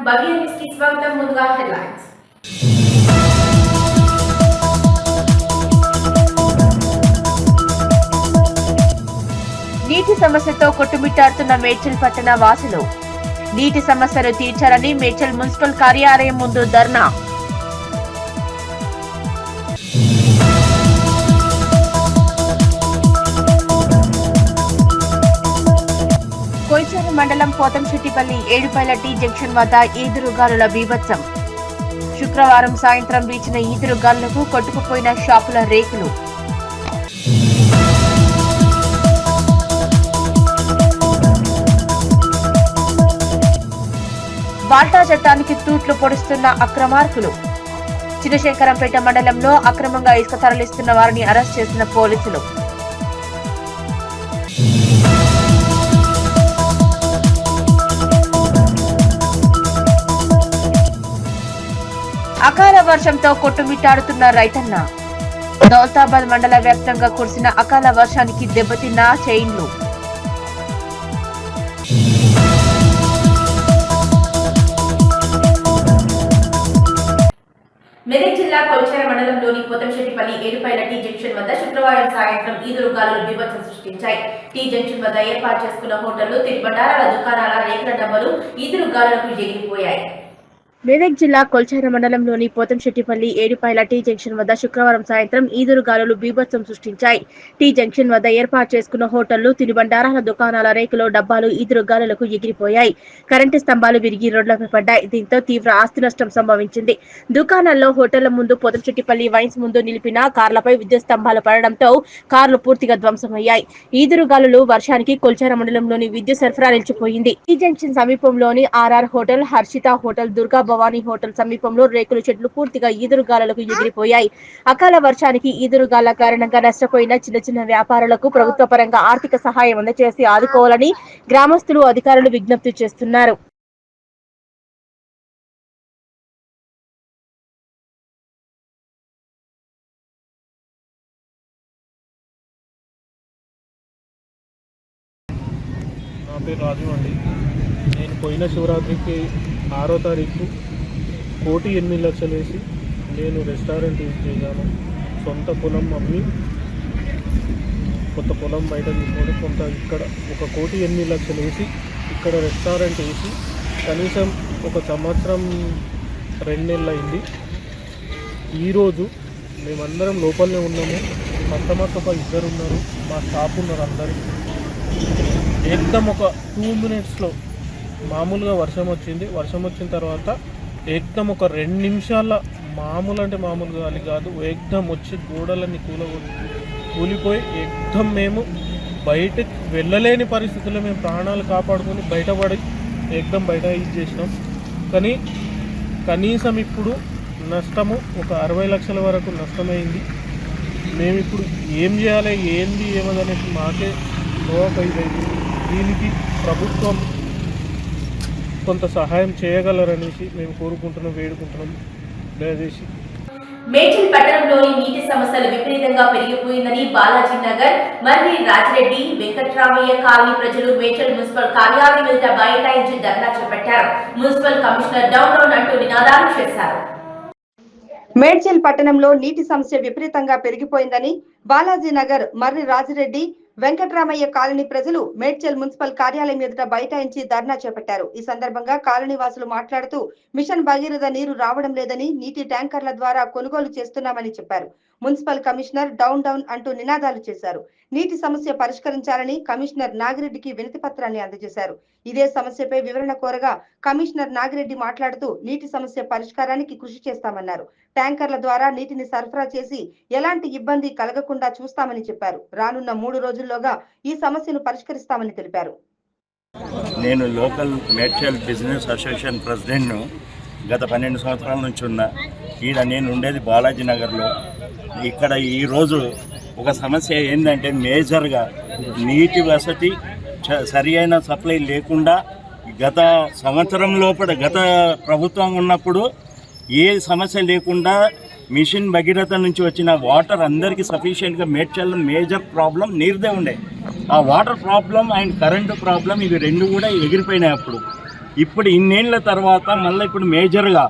బగియన్ news కి స్వాగతం. ముందుగా హెడ్లైన్స్. నీటి సమస్యతో కొట్టుమిట్టాడుతున్న మేడ్చల్ పట్టణ వాసులు. నీటి సమస్యలు తీర్చాలని మేడ్చల్ మున్సిపల్ కార్యాలయం ముందు ధర్నా. కొల్చారం మండలం పోతంశెట్టిపల్లి ఏడుపైల టీ జంక్షన్ వద్ద ఈదురుగాలుల బీభత్సం. శుక్రవారం సాయంత్రం వీచిన ఈదురుగాలులకు కొట్టుకుపోయిన షాపుల రేకులు. వాల్టా చట్టానికి తూట్లు పొడుస్తున్న అక్రమార్కులు. చినశంకరంపేట మండలంలో అక్రమంగా ఇసుక తరలిస్తున్న వారిని అరెస్ట్ చేసిన పోలీసులు. అకాల వర్షంతో కొట్టుమిట్టాడుతున్న రైతన్న. దౌలతాబాద్ మండల వ్యాప్తంగా కురిసిన అకాల వర్షానికి దెబ్బతిన్న చైన్లు. మెదక్ జిల్లా కొల్చారం మండలంలోని పోతంశెట్టిపల్లి ఏడుపైల టీ జంక్షన్ వద్ద శుక్రవారం సాయంత్రం ఈదురుగాలులు బీభత్సం సృష్టించాయి. టీ జంక్షన్ వద్ద ఏర్పాటు చేసుకున్న హోటళ్లు, తినుబండారాల దుకాణాల రేకుల డబ్బలు ఈదురుగాలులకు ఎగిరిపోయాయి. మెదక్ జిల్లా కొల్చారం మండలంలోని పోతంశెట్టిపల్లి ఏడుపైల టీ జంక్షన్ వద్ద శుక్రవారం సాయంత్రం ఈదురుగాలులు బీభత్సం సృష్టించాయి. టీ జంక్షన్ వద్ద ఏర్పాటు చేసుకున్న హోటళ్లు, తినుబండారాల దుకాణాల రేకులు డబ్బాలు ఈదురుగాలులకు ఎగిరిపోయాయి. కరెంటు స్తంభాలు విరిగి రోడ్లపై పడ్డాయి. దీంతో తీవ్ర ఆస్తి నష్టం సంభవించింది. దుకాణాల్లో, హోటళ్ల ముందు, పోతంశెట్టిపల్లి వైన్స్ ముందు నిలిపిన కార్లపై విద్యుత్ స్తంభాలు పడడంతో కార్లు పూర్తిగా ధ్వంసమయ్యాయి. ఈదురుగాలులు వర్షానికి కొల్చారం మండలంలోని విద్యుత్ సరఫరా నిలిచిపోయింది. టీ జంక్షన్ సమీపంలోని RR hotel, Harshita hotel, Durga Bhavani hotel సమీపంలో రేకుల చెట్లు పూర్తిగా ఈదురుగాలులకు ఎగిరిపోయాయి. అకాల వర్షానికి ఈదురుగాల కారణంగా నష్టపోయిన చిన్న చిన్న వ్యాపారులకు ప్రభుత్వ పరంగా ఆర్థిక సహాయం అందజేసి ఆదుకోవాలని గ్రామస్తులు, అధికారులు విజ్ఞప్తి చేస్తున్నారు. నా పేరు రాజు అండి. నేను పోయిన శివరాత్రికి 6వ తారీఖు 1,08,00,000 వేసి నేను రెస్టారెంట్ యూజ్ చేశాను. సొంత పొలం అమ్మి కొత్త పొలం బయట తీసుకొని కొంత ఇక్కడ 1,08,00,000 వేసి ఇక్కడ రెస్టారెంట్ వేసి కనీసం 1 సంవత్సరం 2 నెలలు అయింది. ఈరోజు మేమందరం లోపలనే ఉన్నాము. కస్టమర్స్ ఒక 2 ఉన్నారు, మా స్టాఫ్ ఉన్నారు. అందరూ ఏకదం ఒక 2 మినిట్స్లో మామూలుగా వర్షం వచ్చింది. వర్షం వచ్చిన తర్వాత ఏకదం ఒక 2 నిమిషాల మామూలు అంటే మామూలు గాలి కాదు, ఏకదం వచ్చి గోడలన్నీ కూలిపోయి ఏకదం మేము బయటకు వెళ్ళలేని పరిస్థితుల్లో మేము ప్రాణాలు కాపాడుకొని బయటపడి ఏకదం బయట యూజ్ చేసినాం. కానీ కనీసం ఇప్పుడు నష్టము ఒక 60 లక్షల వరకు నష్టమైంది. మేము ఇప్పుడు ఏం చేయాలి, ఏంది ఏమదనేసి మాకే లోపైంది. దీనికి ప్రభుత్వం కొంత సహాయం చేయగలరనేసి మేము కోరుకుంటున్నాం, వేడుకుంటున్నాం. దయచేసి మేడ్చల్ పట్టణంలోని నీటి సమస్యలు విపరీతంగా పెరిగిపోయిందని బాలాజీ నగర్, మర్రి రాజిరెడ్డి, వెంకట్రామయ్య కాలనీ ప్రజలు మేడ్చల్ మున్సిపల్ కార్యాలయం ఎదుట బైఠాయించి ధర్నా చేపట్టారు. మున్సిపల్ కమిషనర్ డౌన్ డౌన్ అంటూ నినాదాలు చేశారు. మేడ్చల్ పట్టణంలో నీటి సమస్య విపరీతంగా పెరిగిపోయిందని బాలాజీ నగర్, మర్రి రాజిరెడ్డి, వెంకట్రామయ్య కాలనీ ప్రజలు మేడ్చల్ మున్సిపల్ కార్యాలయం ఎదుట బైఠాయించి ధర్నా చేపట్టారు. ఈ సందర్భంగా కాలనీ వాసులు మాట్లాడుతూ మిషన్ భగీరథ నీరు రావడం లేదని, నీటి ట్యాంకర్ల ద్వారా కొనుగోలు చేస్తున్నామని చెప్పారు. మున్సిపల్ కమిషనర్ డౌన్ డౌన్ అంటూ నినాదాలు చేశారు. నీటి సమస్య పరిష్కరించాలని కమిషనర్ నాగిరెడ్డికి వినతి పత్రాన్ని అందజేశారు. ఇదే సమస్యపై వివరణ కోరగా కమిషనర్ నాగిరెడ్డి మాట్లాడుతూ నీటి సమస్య పరిష్కారానికి కృషి చేస్తామన్నారు. ట్యాంకర్ల ద్వారా నీటిని సరఫరా చేసి ఎలాంటి ఇబ్బంది కలగకుండా చూస్తామని చెప్పారు. రానున్న 3 రోజుల్లోగా ఈ సమస్యను పరిష్కరిస్తామని తెలిపారు. నేను లోకల్ మేడ్చల్ బిజినెస్ అసోసియేషన్ ప్రెసిడెంట్ను. గత 12 సంవత్సరాల నుంచి ఉన్నా. నేను ఉండేది బాలాజీ నగర్లో. ఇక్కడ ఈరోజు ఒక సమస్య ఏంటంటే మేజర్గా నీటి వసతి సరి అయిన సప్లై లేకుండా గత సంవత్సరం లోపల గత ప్రభుత్వం ఉన్నప్పుడు ఏ సమస్య లేకుండా మిషన్ భగీరథ నుంచి వచ్చిన వాటర్ అందరికీ సఫిషియెంట్గా మేడ్చల్ మేజర్ ప్రాబ్లం నీరుదే ఉండే. ఆ water problem and current problem ఇవి రెండు కూడా ఎగిరిపోయినాయి. అప్పుడు ఇప్పుడు ఇన్నేళ్ల తర్వాత మళ్ళీ ఇప్పుడు మేజర్గా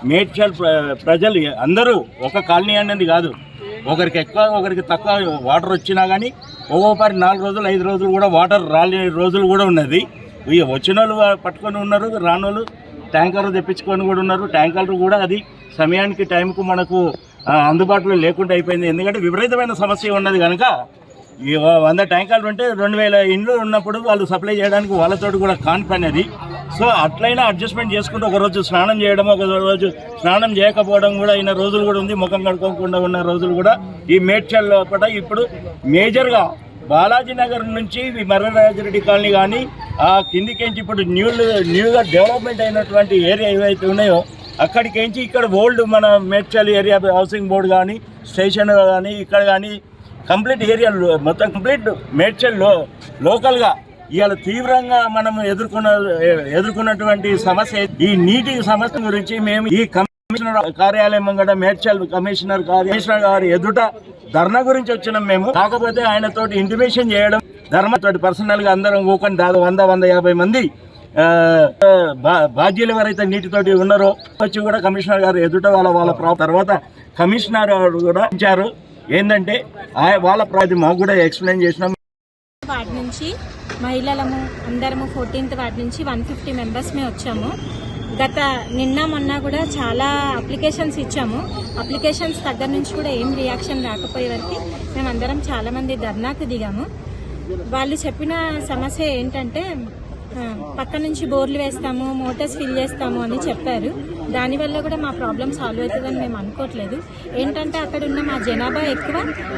మేడ్చల్ ప్రజలు అందరూ ఒక కాలనీ అనేది కాదు, ఒకరికి ఎక్కువ ఒకరికి తక్కువ వాటర్ వచ్చినా కానీ ఒక్కొక్కరి 4 రోజులు 5 రోజులు కూడా వాటర్ రాని రోజులు కూడా ఉన్నది. ఇక వచ్చిన వాళ్ళు పట్టుకొని ఉన్నారు, రాని వాళ్ళు ట్యాంకర్లు తెప్పించుకొని కూడా ఉన్నారు. ట్యాంకర్లు కూడా అది సమయానికి టైంకు మనకు అందుబాటులో లేకుండా అయిపోయింది. ఎందుకంటే విపరీతమైన సమస్య ఉన్నది కనుక ఈ 100 ట్యాంకర్లు ఉంటే 2000 ఇండ్లు ఉన్నప్పుడు వాళ్ళు సప్లై చేయడానికి వాళ్ళతో కూడా కానిపనేది. సో అట్లయినా అడ్జస్ట్మెంట్ చేసుకుంటూ ఒకరోజు స్నానం చేయడం, ఒక రోజు స్నానం చేయకపోవడం కూడా అయిన రోజులు కూడా ఉంది. ముఖం కడుక్కోకుండా ఉన్న రోజులు కూడా ఈ మేడ్చల్ లోపల ఇప్పుడు మేజర్గా బాలాజీ నగర్ నుంచి మర్రి రాజిరెడ్డి కాలనీ కానీ ఆ కిందికించి ఇప్పుడు న్యూగా డెవలప్మెంట్ అయినటువంటి ఏరియా ఏవైతే ఉన్నాయో అక్కడికించి ఇక్కడ ఓల్డ్ మన మేడ్చల్ ఏరియా హౌసింగ్ బోర్డు కానీ స్టేషన్ కానీ ఇక్కడ కానీ కంప్లీట్ ఏరియా మొత్తం కంప్లీట్ మేడ్చల్లో లోకల్గా ఇవాళ తీవ్రంగా మనం ఎదుర్కొన్నటువంటి సమస్య ఈ నీటి సమస్య గురించి మేము ఈ కమిషనర్ కార్యాలయం ముంగట మేడ్చల్ కమిషనర్ గారి ఎదుట ధర్నా గురించి వచ్చినాం మేము. కాకపోతే ఆయనతోటి ఇంటిమేషన్ చేయడం ధర్మతోటి పర్సనల్గా అందరం ఊకొని దాదాపు 100-150 మంది బాధ్యులు ఎవరైతే నీటితోటి ఉన్నారో వచ్చి కూడా కమిషనర్ గారు ఎదుట వాళ్ళ తర్వాత కమిషనర్ కూడా ఇచ్చారు. ఏంటంటే వాళ్ళ మాకు కూడా ఎక్స్ప్లెయిన్ చేసినాం. వార్డ్ నుంచి మహిళలము అందరము 14th వార్డ్ నుంచి 150 మెంబర్స్మే వచ్చాము. గత నిన్న మొన్న కూడా చాలా అప్లికేషన్స్ ఇచ్చాము. అప్లికేషన్స్ దగ్గర నుంచి కూడా ఏం రియాక్షన్ రాకపోయే వరకు మేమందరం చాలామంది ధర్నాకు దిగాము. వాళ్ళు చెప్పిన సమస్య ఏంటంటే పక్క నుంచి బోర్లు వేస్తాము, మోటార్స్ ఫిల్ చేస్తాము అని చెప్పారు. దానివల్ల కూడా మా ప్రాబ్లం సాల్వ్ అవుతుందని మేము అనుకోవట్లేదు. ఏంటంటే అక్కడ ఉన్న మా జనాభా ఎక్కువ,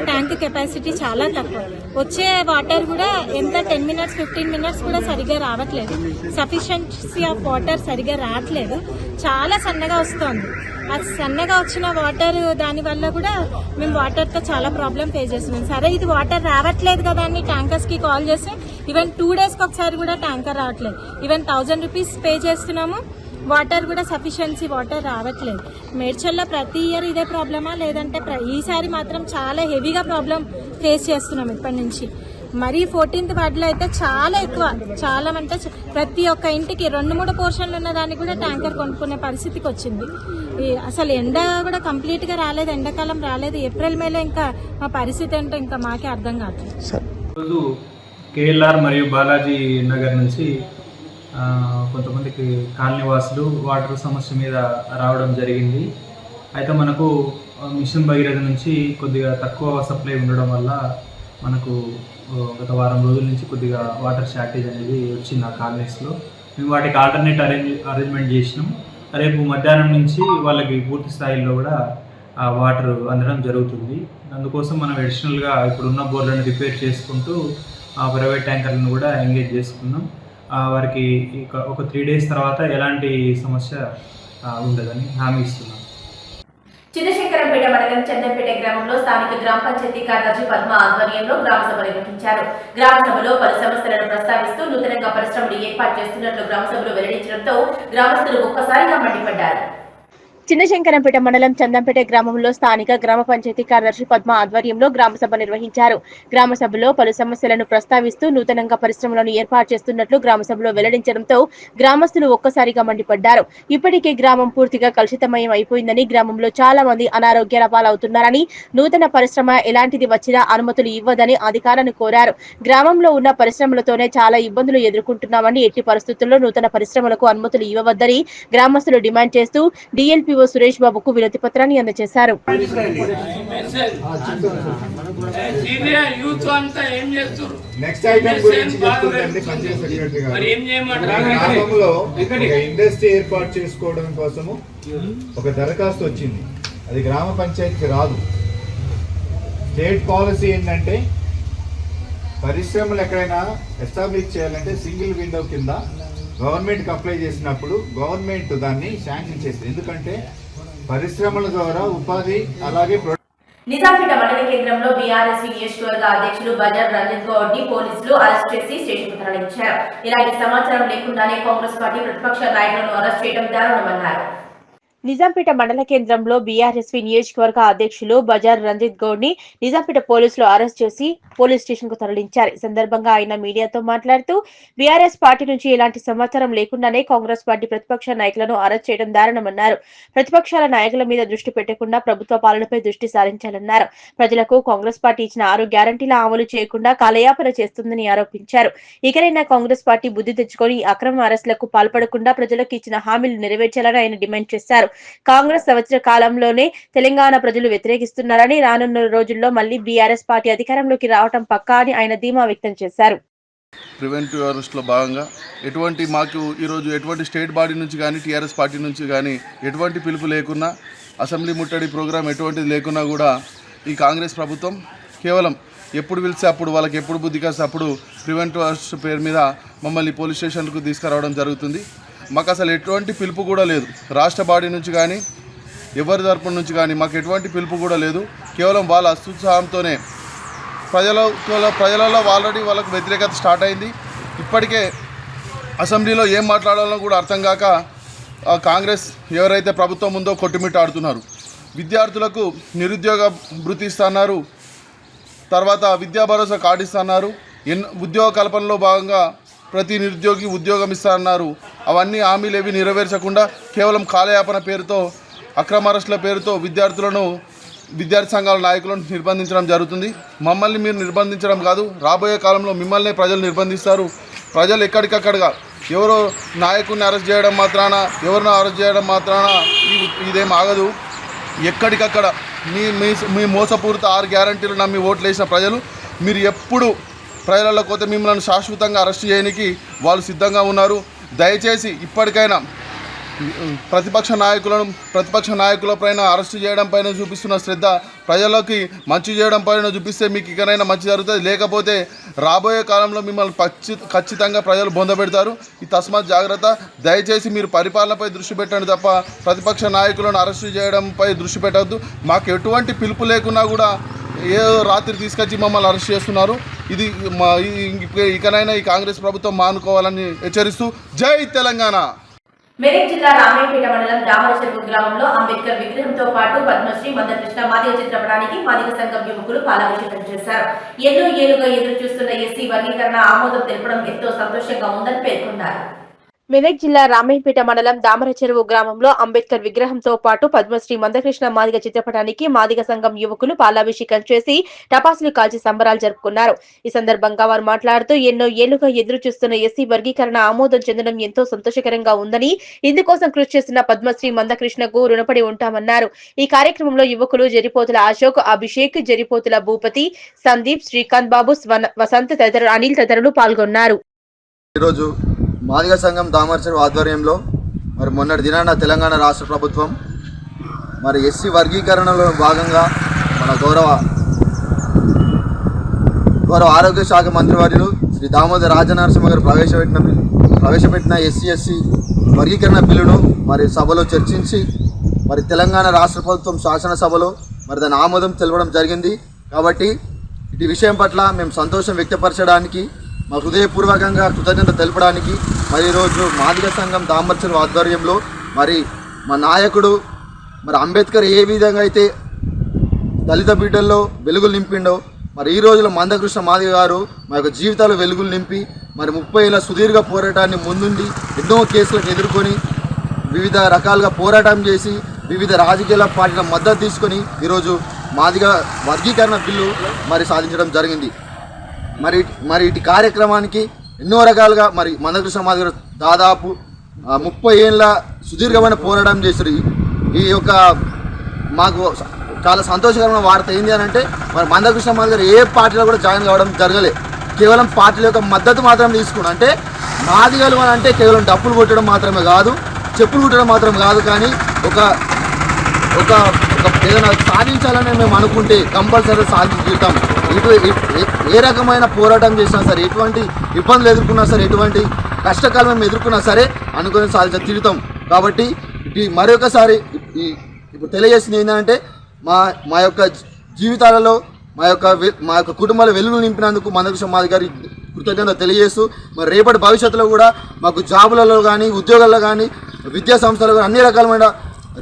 ట్యాంక్ కెపాసిటీ చాలా తక్కువ. వచ్చే వాటర్ కూడా ఎంత 10 minutes 15 minutes కూడా సరిగా రావట్లేదు. సఫిషియన్సీ ఆఫ్ వాటర్ సరిగా రావట్లేదు, చాలా సన్నగా వస్తుంది. ఆ సన్నగా వచ్చిన వాటర్ దానివల్ల కూడా మేము వాటర్తో చాలా ప్రాబ్లం ఫేస్ చేస్తున్నాం. సరే ఇది వాటర్ రావట్లేదు కదా అని ట్యాంకర్స్కి కాల్ చేస్తే ఈవెన్ 2 daysకి ఒకసారి కూడా ట్యాంకర్ రావట్లేదు. ఈవెన్ 1000 rupees పే చేస్తున్నాము, వాటర్ కూడా సఫిషియన్సీ వాటర్ రావట్లేదు. మేడ్చల్లో ప్రతి ఇయర్ ఇదే ప్రాబ్లమా లేదంటే ఈసారి మాత్రం చాలా హెవీగా ప్రాబ్లం ఫేస్ చేస్తున్నాం ఇప్పటి నుంచి. మరీ 14th వార్డులో అయితే చాలా ఎక్కువ, చాలా అంటే ప్రతి ఒక్క ఇంటికి 2-3 పోర్షన్లు ఉన్న దానికి కూడా ట్యాంకర్ కొనుక్కునే పరిస్థితికి వచ్చింది. అసలు ఎండ కూడా కంప్లీట్గా రాలేదు, ఎండాకాలం రాలేదు. ఏప్రిల్ మేలో ఇంకా మా పరిస్థితి ఏంటో ఇంకా మాకే అర్థం కావట్లేదు. ఈరోజు కేఎల్ఆర్ మరియు బాలాజీ నగర్ నుంచి కొంతమందికి కాలనీవాసులు వాటర్ సమస్య మీద రావడం జరిగింది. అయితే మనకు మిషన్ భగీరథ నుంచి కొద్దిగా తక్కువ సప్లై ఉండడం వల్ల మనకు గత వారం రోజుల నుంచి కొద్దిగా వాటర్ షార్టేజ్ అనేది వచ్చింది ఆ కాలనీస్లో. మేము వాటికి ఆల్టర్నేట్ అరేంజ్మెంట్ చేసినాం. రేపు మధ్యాహ్నం నుంచి వాళ్ళకి పూర్తి స్థాయిలో కూడా వాటర్ అందడం జరుగుతుంది. అందుకోసం మనం అడిషనల్గా ఇప్పుడున్న బోర్లను రిపేర్ చేసుకుంటూ ప్రైవేట్ ట్యాంకర్లను కూడా ఎంగేజ్ చేసుకున్నాం. వారికి ఒక 3 days తర్వాత ఎలాంటి సమస్య ఉండదని హామీ ఇస్తున్నాం. చిన్నశంకరంపేట మండలం చందంపేట గ్రామంలో స్థానిక గ్రామ పంచాయతీ కార్యదర్శి పద్మ ఆధ్వర్యంలో గ్రామ సభ నిర్వహించారు. గ్రామ సభలో పలు సమస్యలను ప్రస్తావిస్తూ నూతనంగా పరిశ్రమలు ఏర్పాటు చేస్తున్నట్లు గ్రామ సభలో వెల్లడించడంతో గ్రామస్తులు ఒక్కసారిగా మండిపడ్డారు. చిన్నశంకరంపేట మండలం చందంపేట గ్రామంలో స్థానిక గ్రామ పంచాయతీ కార్యదర్శి పద్మ ఆధ్వర్యంలో గ్రామ సభ నిర్వహించారు. గ్రామ సభలో పలు సమస్యలను ప్రస్తావిస్తూ నూతనంగా పరిశ్రమలను ఏర్పాటు చేస్తున్నట్లు గ్రామ సభలో వెల్లడించడంతో గ్రామస్తులు ఒక్కసారిగా మండిపడ్డారు. ఇప్పటికే గ్రామం పూర్తిగా కలుషితమయం అయిపోయిందని, గ్రామంలో చాలా మంది అనారోగ్యాల పాలవుతున్నారని, నూతన పరిశ్రమ ఎలాంటిది వచ్చినా అనుమతులు ఇవ్వదని అధికారులను కోరారు. గ్రామంలో ఉన్న పరిశ్రమలతోనే చాలా ఇబ్బందులు ఎదుర్కొంటున్నామని, ఎట్టి పరిస్థితుల్లో నూతన పరిశ్రమలకు అనుమతులు ఇవ్వవద్దని గ్రామస్తులు డిమాండ్ చేస్తూ డిఎల్పీ సురేష్ బాబుకు వినతి పత్రాన్ని అందజేశారు. ఇండస్ట్రీ ఏర్పాటు చేసుకోవడం కోసము ఒక దరఖాస్తు వచ్చింది. అది గ్రామ పంచాయతీకి రాదు. స్టేట్ పాలసీ ఏంటంటే పరిశ్రమలు ఎక్కడైనా ఎస్టాబ్లిష్ చేయాలంటే సింగిల్ విండో కింద గవర్నమెంట్కి అప్లై చేసినప్పుడు గవర్నమెంట్ దాన్ని శాంక్షన్ చేస్తుంది. ఎందుకంటే పరిశ్రమల ద్వారా ఉపాధి అలాగే నిజాంపేట మండల కేంద్రంలో బీఆర్ఎస్ నియోజకవర్గ అధ్యక్షులు బజార్ రంజిత్ గౌడ్ ని పోలీసులు అరెస్ట్ చేసి స్టేషన్ తరలించారు. ఇలాంటి సమాచారం లేకుండానే కాంగ్రెస్ పార్టీ ప్రతిపక్ష నాయకులను అరెస్ట్ చేయడం దారుణమన్నారు. నిజాంపేట మండల కేంద్రంలో బీఆర్ఎస్పీ నియోజకవర్గ అధ్యక్షులు బజార్ రంజిత్ గౌడ్ ని నిజాంపేట పోలీసులు అరెస్ట్ చేసి పోలీస్ స్టేషన్ కు తరలించారు. ఈ సందర్భంగా ఆయన మీడియాతో మాట్లాడుతూ బీఆర్ఎస్ పార్టీ నుంచి ఎలాంటి సమాచారం లేకుండానే కాంగ్రెస్ పార్టీ ప్రతిపక్ష నాయకులను అరెస్ట్ చేయడం దారుణమన్నారు. ప్రతిపక్షాల నాయకుల మీద దృష్టి పెట్టకుండా ప్రభుత్వ పాలనపై దృష్టి సారించాలన్నారు. ప్రజలకు కాంగ్రెస్ పార్టీ ఇచ్చిన 6 గ్యారంటీల అమలు చేయకుండా కాలయాపన చేస్తుందని ఆరోపించారు. ఇకనైనా కాంగ్రెస్ పార్టీ బుద్ధి తెచ్చుకొని అక్రమ అరెస్టులకు పాల్పడకుండా ప్రజలకు ఇచ్చిన హామీలు నెరవేర్చాలని ఆయన డిమాండ్ చేశారు. కాంగ్రెస్ సంవత్సర కాలంలోనే తెలంగాణ ప్రజలు వ్యతిరేకిస్తున్నారని, రానున్న రోజుల్లో మళ్లీ బీఆర్ఎస్ పార్టీ అధికారంలోకి రావటం పక్కా అని ఆయన ధీమా వ్యక్తం చేశారు. ప్రివెంటివ్ అరెస్ట్లో భాగంగా మాకు ఈరోజు ఎటువంటి స్టేట్ బాడీ నుంచి కానీ టీఆర్ఎస్ పార్టీ నుంచి కానీ ఎటువంటి పిలుపు లేకున్నా, అసెంబ్లీ ముట్టడి ప్రోగ్రాం ఎటువంటిది లేకున్నా కూడా ఈ కాంగ్రెస్ ప్రభుత్వం కేవలం ఎప్పుడు పిలిస్తే అప్పుడు వాళ్ళకి ఎప్పుడు బుద్ధి కాస్తే అప్పుడు ప్రివెంటివ్ అరెస్ట్ పేరు మీద మమ్మల్ని పోలీస్ స్టేషన్కు తీసుకురావడం జరుగుతుంది. మాకు అసలు ఎటువంటి పిలుపు కూడా లేదు. రాష్ట్ర బాడీ నుంచి కానీ ఎవరి తరపు నుంచి కానీ మాకు ఎటువంటి పిలుపు కూడా లేదు. కేవలం వాళ్ళ అత్యుత్సాహంతోనే ప్రజలలో ఆల్రెడీ వాళ్ళకు వ్యతిరేకత స్టార్ట్ అయింది. ఇప్పటికే అసెంబ్లీలో ఏం మాట్లాడాలో కూడా అర్థం కాక కాంగ్రెస్ ఎవరైతే ప్రభుత్వం ఉందో కొట్టుమిట్టాడుతున్నారు. విద్యార్థులకు నిరుద్యోగ భృతి ఇస్తున్నారు, తర్వాత విద్యా భరోసా కార్డు ఇస్తున్నారు, ఉద్యోగ కల్పనలో భాగంగా ప్రతి నిరుద్యోగి ఉద్యోగం ఇస్తారన్నారు. అవన్నీ హామీలు ఏవి నెరవేర్చకుండా కేవలం కాలయాపన పేరుతో, అక్రమ అరెస్టుల పేరుతో విద్యార్థి సంఘాల నాయకులను నిర్బంధించడం జరుగుతుంది. మమ్మల్ని మీరు నిర్బంధించడం కాదు, రాబోయే కాలంలో మిమ్మల్నే ప్రజలు నిర్బంధిస్తారు. ప్రజలు ఎక్కడికక్కడగా ఎవరో నాయకుడిని అరెస్ట్ చేయడం మాత్రాన, ఎవరినో అరెస్ట్ చేయడం మాత్రాన ఇదేం ఆగదు. ఎక్కడికక్కడ మీ మోసపూరిత 6 గ్యారంటీలు నమ్మి ఓట్లు వేసిన ప్రజలు మీరు ఎప్పుడు ప్రజలలో పోతే మిమ్మల్ని శాశ్వతంగా అరెస్ట్ చేయడానికి వాళ్ళు సిద్ధంగా ఉన్నారు. దయచేసి ఇప్పటికైనా ప్రతిపక్ష నాయకుల పైన అరెస్ట్ చేయడం పైన చూపిస్తున్న శ్రద్ధ ప్రజలకి మంచి చేయడం పైన చూపిస్తే మీకు ఇకనైనా మంచి జరుగుతుంది. లేకపోతే రాబోయే కాలంలో మిమ్మల్ని ఖచ్చితంగా ప్రజలు బొందబెడతారు. ఈ తస్మాత్ జాగ్రత్త. దయచేసి మీరు పరిపాలనపై దృష్టి పెట్టండి తప్ప ప్రతిపక్ష నాయకులను అరెస్ట్ చేయడంపై దృష్టి పెట్టద్దు. మాకు ఎటువంటి పిలుపు లేకున్నా కూడా ఏదో రాత్రి తీసుకొచ్చి మమ్మల్ని అరెస్ట్ చేస్తున్నారు. ఇది ఇకనైనా ఈ కాంగ్రెస్ ప్రభుత్వం మానుకోవాలని హెచ్చరిస్తూ జై తెలంగాణ. మెదక్ జిల్లా రామయ్యపేట మండలం దామరచెరువు గ్రామంలో అంబేద్కర్ విగ్రహంతో పాటు పద్మశ్రీ మందకృష్ణ మాదిగ చిత్రపటానికి మాదిగ సంఘం యువకులు పాలాభిషేకం చేశారు. ఎన్నో ఏళ్లుగా ఎదురు చూస్తున్న ఎస్సీ వర్గీకరణ ఆమోదం తెలపడం ఎంతో సంతోషంగా ఉందని పేర్కొన్నారు. మెదక్ జిల్లా రామయ్యపేట మండలం దామరచెరువు గ్రామంలో అంబేద్కర్ విగ్రహంతో పాటు పద్మశ్రీ మందకృష్ణ మాదిగ చిత్రపటానికి మాదిగ సంఘం యువకులు పాలాభిషేకం చేసి టపాసులు కాల్చి సంబరాలు జరుపుకున్నారు. ఈ సందర్భంగా వారు మాట్లాడుతూ ఎన్నో ఏళ్లుగా ఎదురు చూస్తున్న ఎస్సీ వర్గీకరణ ఆమోదం చెందడం ఎంతో సంతోషకరంగా ఉందని, ఇందుకోసం కృషి చేస్తున్న పద్మశ్రీ మందకృష్ణకు రుణపడి ఉంటామన్నారు. ఈ కార్యక్రమంలో యువకులు జరిపోతుల అశోక్, అభిషేక్, జరిపోతుల భూపతి, సందీప్, శ్రీకాంత్ బాబు, వసంత్ తదితరులు అనిల్ తదితరులు పాల్గొన్నారు. మాదిగ సంఘం దామరచెరువు ఆధ్వర్యంలో మరి మొన్నటి దినాన తెలంగాణ రాష్ట్ర ప్రభుత్వం మరి ఎస్సీ వర్గీకరణలో భాగంగా మన గౌరవ ఆరోగ్య శాఖ మంత్రివర్యులు శ్రీ దామోదర్ రాజనరసింహ గారు ప్రవేశపెట్టిన ఎస్సీ వర్గీకరణ బిల్లును మరి సభలో చర్చించి మరి తెలంగాణ రాష్ట్ర ప్రభుత్వం శాసనసభలో మరి దాని ఆమోదం తెలపడం జరిగింది. కాబట్టి ఈ విషయం పట్ల మేము సంతోషం వ్యక్తపరచడానికి, మా హృదయపూర్వకంగా కృతజ్ఞత తెలపడానికి మరి ఈరోజు మాదిగ సంఘం దామరచెరువు ఆధ్వర్యంలో మరి మా నాయకుడు మరి అంబేద్కర్ ఏ విధంగా అయితే దళిత బిడ్డల్లో వెలుగులు నింపిండో మరి ఈ రోజులో మందకృష్ణ మాదిగ గారు మా యొక్క జీవితాలు వెలుగులు నింపి మరి 30 ఏళ్ల సుదీర్ఘ పోరాటాన్ని ముందుండి ఎన్నో కేసులకు ఎదుర్కొని వివిధ రకాలుగా పోరాటం చేసి వివిధ రాజకీయ పార్టీల మద్దతు తీసుకొని ఈరోజు మాదిగ వర్గీకరణ బిల్లు మరి సాధించడం జరిగింది. మరి ఇటు కార్యక్రమానికి ఎన్నో రకాలుగా మరి మందకృష్ణ మాదిగ గారు దాదాపు 30 ఏళ్ళ సుదీర్ఘమైన పోరాటం చేశారు. ఈ యొక్క మాకు చాలా సంతోషకరమైన వార్త ఏంటి అని అంటే మరి మందకృష్ణ మాదిగ గారు ఏ పార్టీలో కూడా జాయిన్ కావడం జరగలేదు. కేవలం పార్టీల యొక్క మద్దతు మాత్రం తీసుకున్నాం. అంటే మాదిగలు అని అంటే కేవలం డప్పులు కొట్టడం మాత్రమే కాదు, చెప్పులు కుట్టడం మాత్రం కాదు, కానీ ఒక ఏదైనా సాధించాలని మేము అనుకుంటే కంపల్సరీ సాధించి తీరుతాం. ఏ రకమైన పోరాటం చేసినా సరే, ఎటువంటి ఇబ్బందులు ఎదుర్కొన్నా సరే, ఎటువంటి కష్టకాలం మేము ఎదుర్కొన్నా సరే అనుకుని సాధించి తీరుతాం. కాబట్టి మరొకసారి ఇప్పుడు తెలియజేసింది ఏంటంటే మా యొక్క జీవితాలలో మా యొక్క కుటుంబాల వెలుగులు నింపినందుకు మందకృష్ణ మాదిగ గారి కృతజ్ఞత తెలియజేస్తూ మరి రేపటి భవిష్యత్తులో కూడా మాకు జాబులలో కానీ, ఉద్యోగాల్లో కానీ, విద్యా సంస్థలు కానీ అన్ని రకాలమైన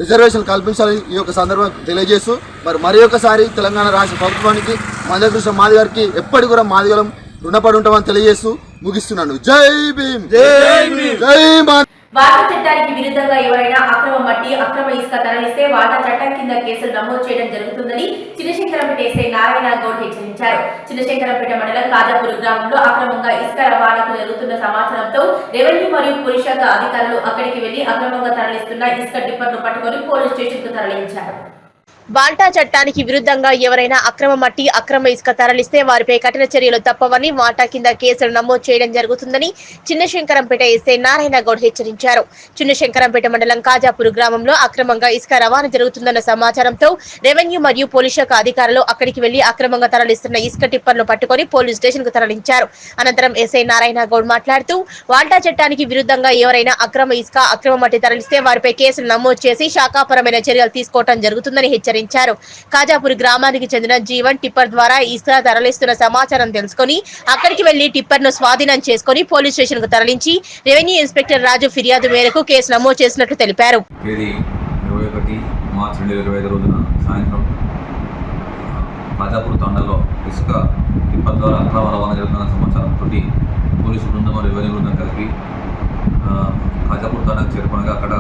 రిజర్వేషన్ కల్పించాలని ఈ యొక్క సందర్భంగా తెలియజేస్తూ మరి ఒకసారి తెలంగాణ రాష్ట్ర ప్రభుత్వానికి మందకృష్ణ మాది గారికి ఎప్పటికి కూడా మాదిగలం రుణపడి ఉంటామని తెలియజేస్తూ ముగిస్తున్నాను. జై భీమ్, జై భీమ్, జై మా. వాటా చట్టానికి విరుద్ధంగా ఎవరైనా అక్రమ మట్టి, అక్రమ ఇసుక తరలిస్తే వాటా చట్టం కింద కేసులు నమోదు చేయడం జరుగుతుందని చిన్నశంకరంపేట ఎస్ఐ నారాయణ గౌడ్ హెచ్చరించారు. చిన్నశంకరంపేట మండలం కాజాపూర్ గ్రామంలో అక్రమంగా ఇసుక రవాణాకు జరుగుతున్న సమాచారంతో రెవెన్యూ మరియు పోలీస్ శాఖ అధికారులు అక్కడికి వెళ్లి అక్రమంగా తరలిస్తున్న ఇసుక టిప్పర్ను పట్టుకొని పోలీస్ స్టేషన్ కు తరలించారు. వాటా చట్టానికి విరుద్ధంగా ఎవరైనా అక్రమ మట్టి, అక్రమ ఇసుక తరలిస్తే వారిపై కఠిన చర్యలు తప్పవని, వాటా కింద కేసులు నమోదు చేయడం జరుగుతుందని చిన్నశంకరంపేట ఎస్ఐ నారాయణ గౌడ్ హెచ్చరించారు. చిన్నశంకరంపేట మండలం కాజాపూర్ గ్రామంలో అక్రమంగా ఇసుక రవాణా జరుగుతుందన్న సమాచారంతో రెవెన్యూ మరియు పోలీస్ శాఖ అధికారులు అక్కడికి వెళ్లి అక్రమంగా తరలిస్తున్న ఇసుక టిప్పర్ను పట్టుకొని పోలీస్ స్టేషన్ కు తరలించారు. అనంతరం ఎస్ఐ నారాయణ గౌడ్ మాట్లాడుతూ వాటా చట్టానికి విరుద్ధంగా ఎవరైనా అక్రమ ఇసుక, అక్రమ మట్టి తరలిస్తే వారిపై కేసులు నమోదు చేసి శాఖాపరమైన చర్యలు తీసుకోవడం జరుగుతుందని హెచ్చరించారు. కాజాపూర్ గ్రామానికి చెందిన జీవన్ టిప్పర్ ద్వారా ఇసుక తరలిస్తున్న సమాచారం తెలుసుకుని అక్కడికి వెళ్లి టిప్పర్ ను స్వాధీనం చేసుకుని పోలీస్ స్టేషన్ కు తరలించి రెవెన్యూ ఇన్స్పెక్టర్ రాజు ఫిర్యాదు మేరకు కేసు నమోదు చేసినట్లు తెలిపారు. 21 మార్చి 2025 రోజున సాయంత్రం కాజాపూర్ తండాలో ఇసుక టిప్పర్ ద్వారా అక్రమ రవాణా జరుగుతున్న సమాచారంతో పోలీసు బృందం, రెవెన్యూ బృందం కలిపి కాజాపూర్ తండాకు చేరుకోనగా అక్కడ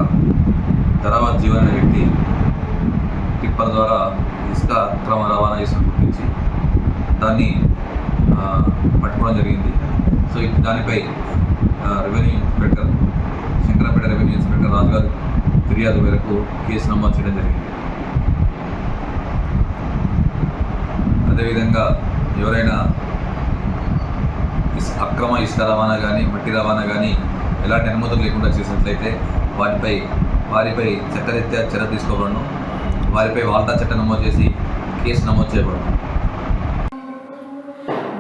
ధరావత్ జీవన్ అనే వ్యక్తి టిప్పర్ ద్వారా ఇసుక అక్రమ రవాణా చేసిన గుర్తించి దాన్ని పట్టుకోవడం జరిగింది. సో దానిపై revenue inspector Shankarampet revenue inspector Raju గారు ఫిర్యాదు మేరకు కేసు నమోదు చేయడం జరిగింది. అదేవిధంగా ఎవరైనా అక్రమ ఇసుక రవాణా కానీ, మట్టి రవాణా కానీ ఎలాంటి అనుమతులు లేకుండా చేసినట్లయితే వారిపై చట్టరీత్యా చర్య తీసుకోబడను. వారిపై వాటా చట్టం నమోదు చేసి కేసు నమోదు చేయబడను.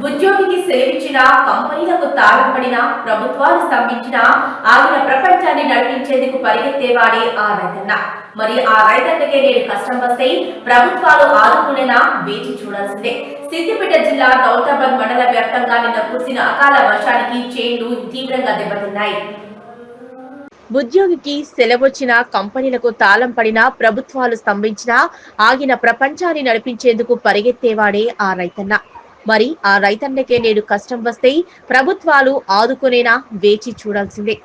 ఉద్యోగికి సేవించిన, కంపెనీలకు తాళం పడిన, ప్రభుత్వాలు స్తంభించిన, ఆగిన ప్రపంచాన్ని నడిపించేందుకు పరిగెత్తేవాడే ఆ రైతన్న. మరి ఆ రైతన్నకే నేడు కష్టం వస్తే ప్రభుత్వాలు ఆదుకునేనా వేచి చూడాల్సిందే. సిద్దిపేట జిల్లా దౌలతాబాద్ మండల వ్యాప్తంగా నిన్న కురిసిన అకాల వర్షానికి చేన్లు తీవ్రంగా దెబ్బతిన్నాయి. ఉద్యోగికి సెలవొచ్చినా, కంపెనీలకు తాళం పడినా, ప్రభుత్వాలు స్తంభించినా, ఆగిన ప్రపంచాన్ని నడిపించేందుకు పరిగెత్తేవాడే ఆ రైతన్న. మరి ఆ రైతన్నకే నేడు కష్టం వస్తే ప్రభుత్వాలు ఆదుకునేనా వేచి చూడాల్సిందే.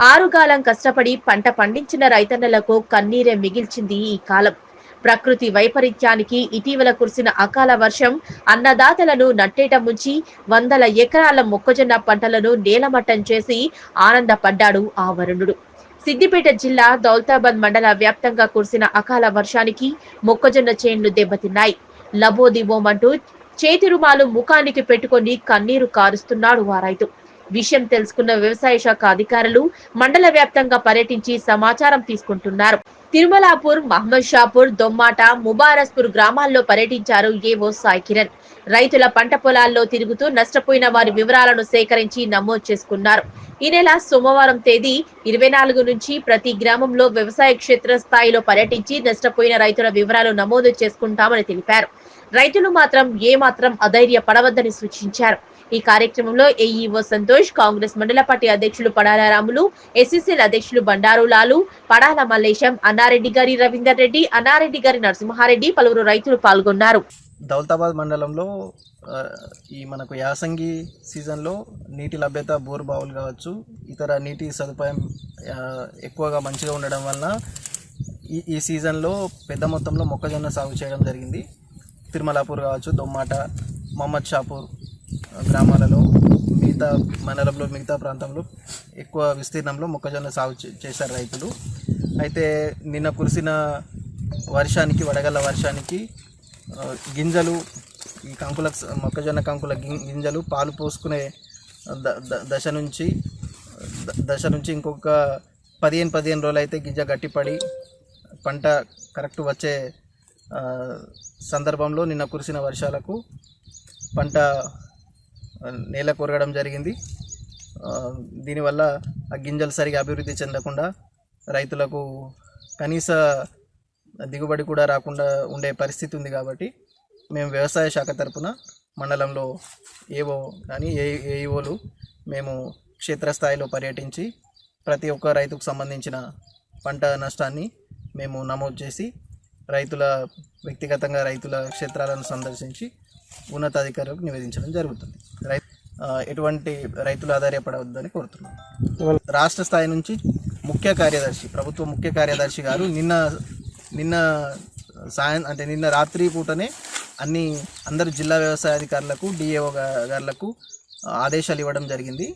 ఆరుగాలం కష్టపడి పంట పండించిన రైతన్నలకు కన్నీరే మిగిల్చింది ఈ కాలం. ప్రకృతి వైపరీత్యానికి ఇటీవల కురిసిన అకాల వర్షం అన్నదాతలను నట్టేట ముంచి వందల ఎకరాల మొక్కజొన్న పంటలను నేలమట్టం చేసి ఆనందపడ్డాడు ఆ వరుణుడు. సిద్దిపేట జిల్లా దౌలతాబాద్ మండల వ్యాప్తంగా కురిసిన అకాల వర్షానికి మొక్కజొన్న చేన్లు దెబ్బతిన్నాయి. లబోదిబోమంటూ చేతి రుమాలు ముఖానికి పెట్టుకొని కన్నీరు కారుస్తున్నాడు ఆ రైతు. విషయం తెలుసుకున్న వ్యవసాయ శాఖ అధికారులు మండల వ్యాప్తంగా పర్యటించి సమాచారం తీసుకుంటున్నారు. తిరుమలాపూర్, మహమ్మద్ షాపూర్, దొమ్మాట, ముబారస్పూర్ గ్రామాల్లో పర్యటించారు ఏవో సాయి కిరణ్. రైతుల పంట పొలాల్లో తిరుగుతూ నష్టపోయిన వారి వివరాలను సేకరించి నమోదు చేసుకున్నారు. ఈ నెల సోమవారం తేదీ 24 నుంచి ప్రతి గ్రామంలో వ్యవసాయ క్షేత్ర స్థాయిలో పర్యటించి నష్టపోయిన రైతుల వివరాలు నమోదు చేసుకుంటామని తెలిపారు. రైతులు మాత్రం ఏమాత్రం అధైర్య పడవద్దని సూచించారు. ఈ కార్యక్రమంలో ఏఈఓ సంతోష్, కాంగ్రెస్ మండల పార్టీ అధ్యక్షులు పడాల రాములు, ఎస్సీసీల అధ్యక్షులు బండారు లాలు, పడాల మల్లేశం, అన్నారెడ్డి గారి రవీందర్ రెడ్డి, అన్నారెడ్డి గారి నరసింహారెడ్డి, పలువురు రైతులు పాల్గొన్నారు. దౌలతాబాద్ మండలంలో ఈ మనకు యాసంగి సీజన్లో నీటి లభ్యత బోర్ బావులు కావచ్చు, ఇతర నీటి సదుపాయం ఎక్కువగా మంచిగా ఉండడం వలన ఈ సీజన్లో పెద్ద మొత్తంలో మొక్కజొన్న సాగు చేయడం జరిగింది. తిరుమలాపూర్ కావచ్చు, దొమ్మాట, మహమ్మద్ షాపూర్ గ్రామాలలో, మిగతా మండలంలో మిగతా ప్రాంతంలో ఎక్కువ విస్తీర్ణంలో మొక్కజొన్న సాగు చేశారు రైతులు. అయితే నిన్న కురిసిన వర్షానికి, వడగళ్ల వర్షానికి గింజలు, ఈ కంకుల మొక్కజొన్న కంకుల గింజలు పాలు పోసుకునే దశ నుంచి ఇంకొక 15 రోజులు అయితే గింజ గట్టిపడి పంట కరెక్ట్ వచ్చే సందర్భంలో నిన్న కురిసిన వర్షాలకు పంట నేల కొరగడం జరిగింది. దీనివల్ల ఆ గింజలు సరిగా అభివృద్ధి చెందకుండా రైతులకు కనీస దిగుబడి కూడా రాకుండా ఉండే పరిస్థితి ఉంది. కాబట్టి మేము వ్యవసాయ శాఖ తరపున మండలంలో ఏవో కానీ ఏఈఓలు మేము క్షేత్రస్థాయిలో పర్యటించి ప్రతి ఒక్క రైతుకు సంబంధించిన పంట నష్టాన్ని మేము నమోదు చేసి వ్యక్తిగతంగా రైతుల క్షేత్రాలను సందర్శించి ఉన్నతాధికారులకు నివేదించడం జరుగుతుంది. ఎటువంటి రైతులు ఆధారపడవద్దని కోరుతున్నాం. రాష్ట్ర స్థాయి నుంచి ప్రభుత్వ ముఖ్య కార్యదర్శి గారు నిన్న రాత్రి పూటనే అందరు జిల్లా వ్యవసాయ అధికారులకు డిఏఓ గారులకు ఆదేశాలు ఇవ్వడం జరిగింది.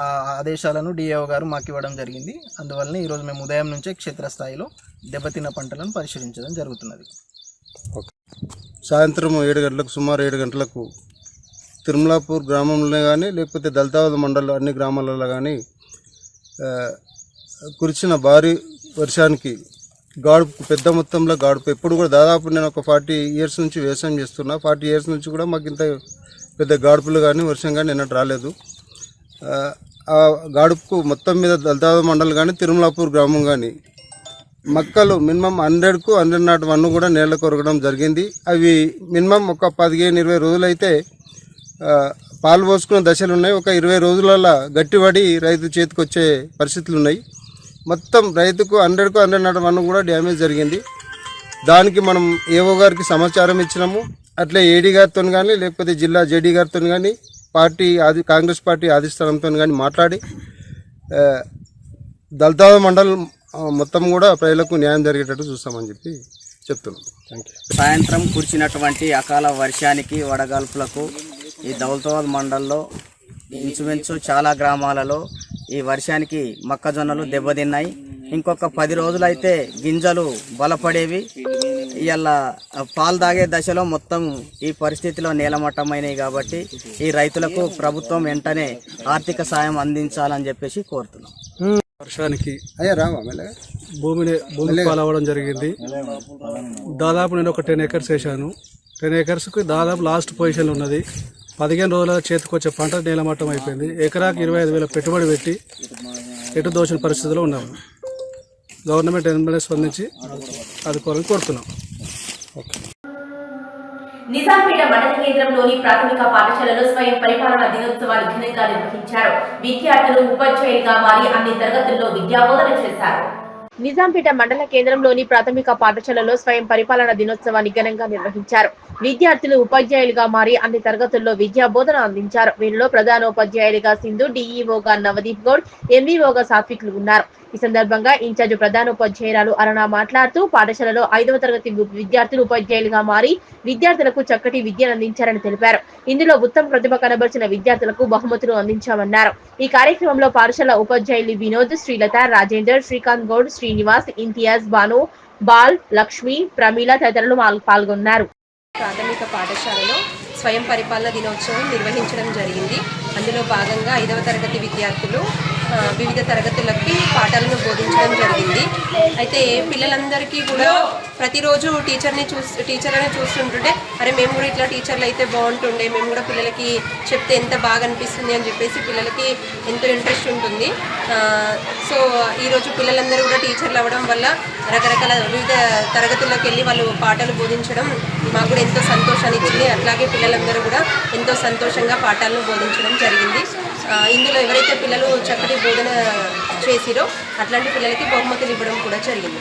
ఆ ఆదేశాలను డిఏఓ గారు మాకు ఇవ్వడం జరిగింది. అందువల్ల ఈరోజు మేము ఉదయం నుంచే క్షేత్రస్థాయిలో దెబ్బతిన్న పంటలను పరిశీలించడం జరుగుతున్నది. సాయంత్రం 7 గంటలకు సుమారు 7 గంటలకు తిరుమలాపూర్ గ్రామంలో కానీ లేకపోతే దళితాబాద్ మండలం అన్ని గ్రామాలలో కానీ కురిసిన భారీ వర్షానికి గాడుపు పెద్ద మొత్తంలో గాడుపు ఎప్పుడు కూడా దాదాపు నేను ఒక 40 years నుంచి వ్యవసాయం చేస్తున్నా. 40 years నుంచి కూడా మాకు ఇంత పెద్ద గాడుపులు కానీ వర్షం కానీ నిన్నటి రాలేదు. ఆ గాడుపుకు మొత్తం మీద దళితాబాద్ మండలం కానీ తిరుమలాపూర్ గ్రామం కానీ మొక్కలు మినిమం 100కు 101 కూడా నేల కొరగడం జరిగింది. అవి మినిమం ఒక 15-20 రోజులైతే పాలు పోసుకునే దశలు ఉన్నాయి. ఒక 20 రోజులలో గట్టిపడి రైతు చేతికి వచ్చే పరిస్థితులు ఉన్నాయి. మొత్తం రైతుకు 100కు 101 కూడా డ్యామేజ్ జరిగింది. దానికి మనం ఏఓ గారికి సమాచారం ఇచ్చినాము. అట్లే ఏడీ గారితో కానీ లేకపోతే జిల్లా జేడీ గారితో కానీ కాంగ్రెస్ పార్టీ ఆదిస్థానంతో కానీ మాట్లాడి దళితాబాద్ మండలం మొత్తం కూడా ప్రజలకు న్యాయం జరిగేటట్టు చూస్తామని చెప్పి చెప్తున్నాం. Thank you. సాయంత్రం కురిసినటువంటి అకాల వర్షానికి వడగాల్పులకు ఈ దౌలతాబాద్ మండలంలో ఇంచుమించు చాలా గ్రామాలలో ఈ వర్షానికి మొక్కజొన్నలు దెబ్బతిన్నాయి. ఇంకొక 10 రోజులైతే గింజలు బలపడేవి. ఇవాళ పాలు తాగే దశలో మొత్తం ఈ పరిస్థితిలో నేలమట్టమైనవి కాబట్టి ఈ రైతులకు ప్రభుత్వం వెంటనే ఆర్థిక సాయం అందించాలని చెప్పేసి కోరుతున్నాం. వర్షానికి భూమి పాలవడం జరిగింది. దాదాపు నేను ఒక 10 acres వేసాను. 10 acresకి దాదాపు లాస్ట్ పొజిషన్లో ఉన్నది. 15 రోజుల చేతికొచ్చే పంట నేలమట్టం అయిపోయింది. ఎకరాకి 25,000 పెట్టుబడి పెట్టి ఎటు దోచిన పరిస్థితిలో ఉన్నాము. గవర్నమెంట్ వెంటనే స్పందించి అధికారులను కోరుతున్నాం. నిజాంపేట మండల కేంద్రంలోని ప్రాథమిక పాఠశాలలో స్వయం పరిపాలన దినోత్సవాన్ని ఘనంగా నిర్వహించారు. విద్యార్థులు ఉపాధ్యాయులుగా మారి అన్ని తరగతుల్లో విద్యాబోధన చేశారు. నిజాంపేట మండల కేంద్రంలోని ప్రాథమిక పాఠశాలలో స్వయం పరిపాలన దినోత్సవాన్ని ఘనంగా నిర్వహించారు. విద్యార్థులు ఉపాధ్యాయులుగా మారి అన్ని తరగతుల్లో విద్యా బోధన అందించారు. వీరిలో ప్రధానోపాధ్యాయులుగా సింధు, డిఈఓగా నవదీప్ గౌడ్, ఎంవీఓగా సాత్విక్లు ఉన్నారు. ఈ సందర్భంగా ఇన్ఛార్జ్ ప్రధానోపాధ్యాయురాలు అరుణ మాట్లాడుతూ పాఠశాలలో 5వ తరగతి విద్యార్థులు ఉపాధ్యాయులుగా మారి విద్యార్థులకు చక్కటి విద్యను అందించారని తెలిపారు. ఇందులో ఉత్తమ ప్రతిభ కనబరిచిన విద్యార్థులకు బహుమతులు అందించామన్నారు. ఈ కార్యక్రమంలో పాఠశాల ఉపాధ్యాయులు వినోద్, శ్రీలత, రాజేందర్, శ్రీకాంత్ గౌడ్, శ్రీనివాస్, ఇంతియాజ్, బాను, బాల్, లక్ష్మి, ప్రమీల తదితరులు పాల్గొన్నారు. ప్రాథమిక పాఠశాలలో స్వయం పరిపాలన దినోత్సవం నిర్వహించడం జరిగింది. అందులో భాగంగా 5వ తరగతి విద్యార్థులు వివిధ తరగతులకి పాఠాలను బోధించడం జరిగింది. అయితే పిల్లలందరికీ కూడా ప్రతిరోజు టీచర్లను చూస్తుంటుంటే అరే మేము కూడా ఇట్లా టీచర్లు అయితే బాగుంటుండే, మేము కూడా పిల్లలకి చెప్తే ఎంత బాగా అనిపిస్తుంది అని చెప్పేసి పిల్లలకి ఎంతో ఇంట్రెస్ట్ ఉంటుంది. సో ఈరోజు పిల్లలందరూ కూడా టీచర్లు అవ్వడం వల్ల రకరకాల వివిధ తరగతుల్లోకి వెళ్ళి వాళ్ళు పాఠాలు బోధించడం మాకు కూడా ఎంతో సంతోషాన్ని ఇచ్చింది. అట్లాగే పిల్లలందరూ కూడా ఎంతో సంతోషంగా పాఠాలను బోధించడం జరిగింది. ఇందులో ఎవరైతే పిల్లలు చక్కటి బోధన చేసిరో అట్లాంటి పిల్లలకి బహుమతులు ఇవ్వడం కూడా జరిగింది.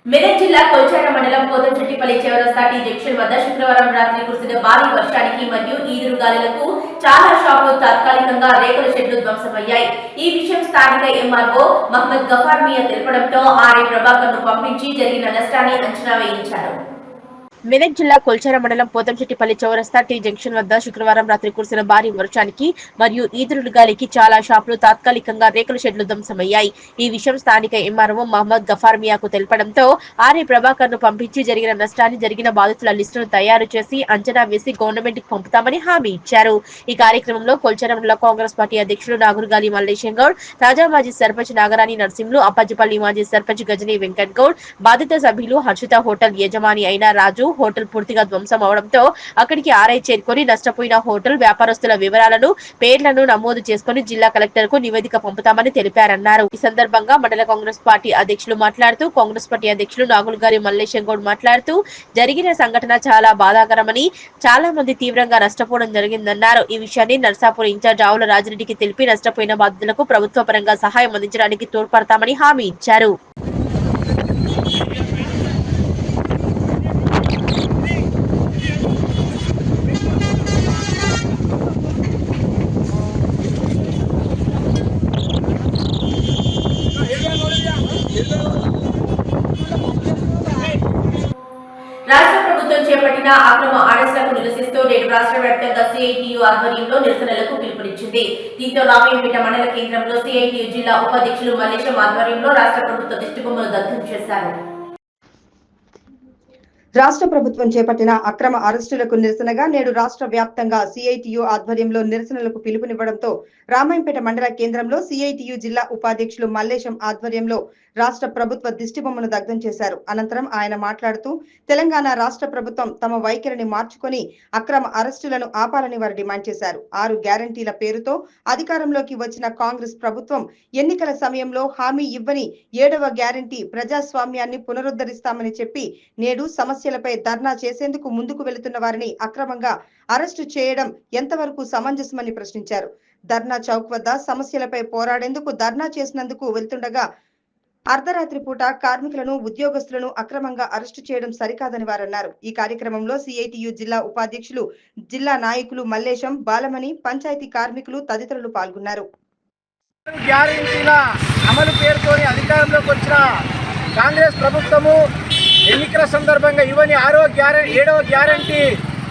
మెదక్ జిల్లా కొల్చార మండలం పోతంచెట్టిపల్లి చౌరస్తా టీ జంక్షన్ వద్ద శుక్రవారం రాత్రి కురిసిన భారీ వర్షానికి మరియు ఈదురు గాలులకు చాలా షాపులు తాత్కాలికంగా రేకుల షెడ్లు ధ్వంసమయ్యాయి. ఈ విషయం స్థానిక ఎంఆర్ఓ మహమ్మద్ గఫార్ మియా తెలపడంతో ఆర్ఐ ప్రభాకర్ ను పంపించి జరిగిన నష్టాన్ని అంచనా వేయించారు. మెదక్ జిల్లా కొల్చార మండలం పోతంచెట్టిపల్లి చౌరస్తా టీ జంక్షన్ వద్ద శుక్రవారం రాత్రి కురిసిన భారీ వర్షానికి మరియు ఈదురు గాలికి చాలా షాపులు తాత్కాలికంగా రేకుల షెడ్లు ధ్వంసమయ్యాయి. ఈ విషయం స్థానిక ఎంఆర్ఓ మహమ్మద్ గఫార్ మియాకు తెలపడంతో ఆర్ఐ ప్రభాకర్ ను పంపించి జరిగిన బాధితుల లిస్టును తయారు చేసి అంచనా వేసి గవర్నమెంట్ కు పంపుతామని హామీ ఇచ్చారు. ఈ కార్యక్రమంలో కొల్చార మండల కాంగ్రెస్ పార్టీ అధ్యక్షుడు నాగురుగాలి మల్లేశం గౌడ్, తాజా మాజీ సర్పంచ్ నాగరాణి నరసింహులు, అప్పాజిపల్లి మాజీ సర్పంచ్ గజనీ వెంకట్ గౌడ్, బాధిత సభ్యులు, హర్షిత హోటల్ యజమాని అయిన రాజు, హోటల్ పూర్తిగా ధ్వంసం అవడంతో అక్కడికి ఆర్ఐ చేరుకొని నష్టపోయిన హోటల్ వ్యాపారస్తుల వివరాలను, పేర్లను నమోదు చేసుకుని జిల్లా కలెక్టర్ కు నివేదిక పంపుతామని తెలిపారన్నారు. ఈ సందర్భంగా మండల కాంగ్రెస్ పార్టీ అధ్యక్షులు మాట్లాడుతూ కాంగ్రెస్ పార్టీ అధ్యక్షులు నాగులుగారి మల్లేశం గౌడ్ మాట్లాడుతూ జరిగిన సంఘటన చాలా బాధాకరమని, చాలా మంది తీవ్రంగా నష్టపోవడం జరిగిందన్నారు. ఈ విషయాన్ని నర్సాపూర్ ఇన్ఛార్జ్ ఆవుల రాజిరెడ్డికి తెలిపి నష్టపోయిన బాధితులకు ప్రభుత్వ పరంగా సహాయం అందించడానికి తోడ్పడతామని హామీ ఇచ్చారు. రాష్ట్ర ప్రభుత్వం చేపట్టిన అక్రమ అరెస్టులకు నిరసిస్తూ నేడు రాష్ట్ర వ్యాప్తంగా సిఐటియు ఆధ్వర్యంలో నిరసనలకు పిలుపునిచ్చింది. దీంతో రామాయంపేట మండల కేంద్రంలో సిఐటియు జిల్లా ఉపాధ్యక్షులు మల్లేశం ఆధ్వర్యంలో రాష్ట్ర ప్రభుత్వ దిష్టిబొమ్మను దగ్ధం చేశారు. రాష్ట్ర ప్రభుత్వం చేపట్టిన అక్రమ అరెస్టులకు నిరసనగా నేడు రాష్ట్ర వ్యాప్తంగా సిఐటియు ఆధ్వర్యంలో నిరసనలకు పిలుపునివ్వడంతో రామాయంపేట మండల కేంద్రంలో సిఐటియు జిల్లా ఉపాధ్యక్షులు మల్లేశం ఆధ్వర్యంలో రాష్ట్ర ప్రభుత్వ దిష్టిబొమ్మను దగ్ధం చేశారు. అనంతరం ఆయన మాట్లాడుతూ తెలంగాణ రాష్ట్ర ప్రభుత్వం తమ వైఖరిని మార్చుకొని అక్రమ అరెస్టులను ఆపాలని వారు డిమాండ్ చేశారు. 6 గ్యారంటీల పేరుతో అధికారంలోకి వచ్చిన కాంగ్రెస్ ప్రభుత్వం ఎన్నికల సమయంలో హామీ ఇవ్వని 7వ గ్యారంటీ ప్రజాస్వామ్యాన్ని పునరుద్ధరిస్తామని చెప్పి నేడు సమస్యలపై ధర్నా చేసేందుకు ముందుకు వెళుతున్న వారిని అక్రమంగా అరెస్టు చేయడం ఎంతవరకు సమంజసమని ప్రశ్నించారు. ధర్నా చౌక్ వద్ద సమస్యలపై పోరాడేందుకు ధర్నా చేసినందుకు వెళ్తుండగా అర్ధరాత్రి పూట కార్మికులను ఉద్యోగస్తులను అక్రమంగా అరెస్టు చేయడం సరికాదని వారన్నారు. ఈ కార్యక్రమంలో సిఐటియు జిల్లా ఉపాధ్యక్షులు, జిల్లా నాయకులు మల్లేశం, బాలమణి, పంచాయతీ కార్మికులు తదితరులు పాల్గొన్నారు. గ్యారెంటీల అమలు పేరుతోని అధికారంలోకి వచ్చిన కాంగ్రెస్ ప్రభుత్వము ఎన్నికల సందర్భంగా ఇవన్నీ 7వ గ్యారెంటీ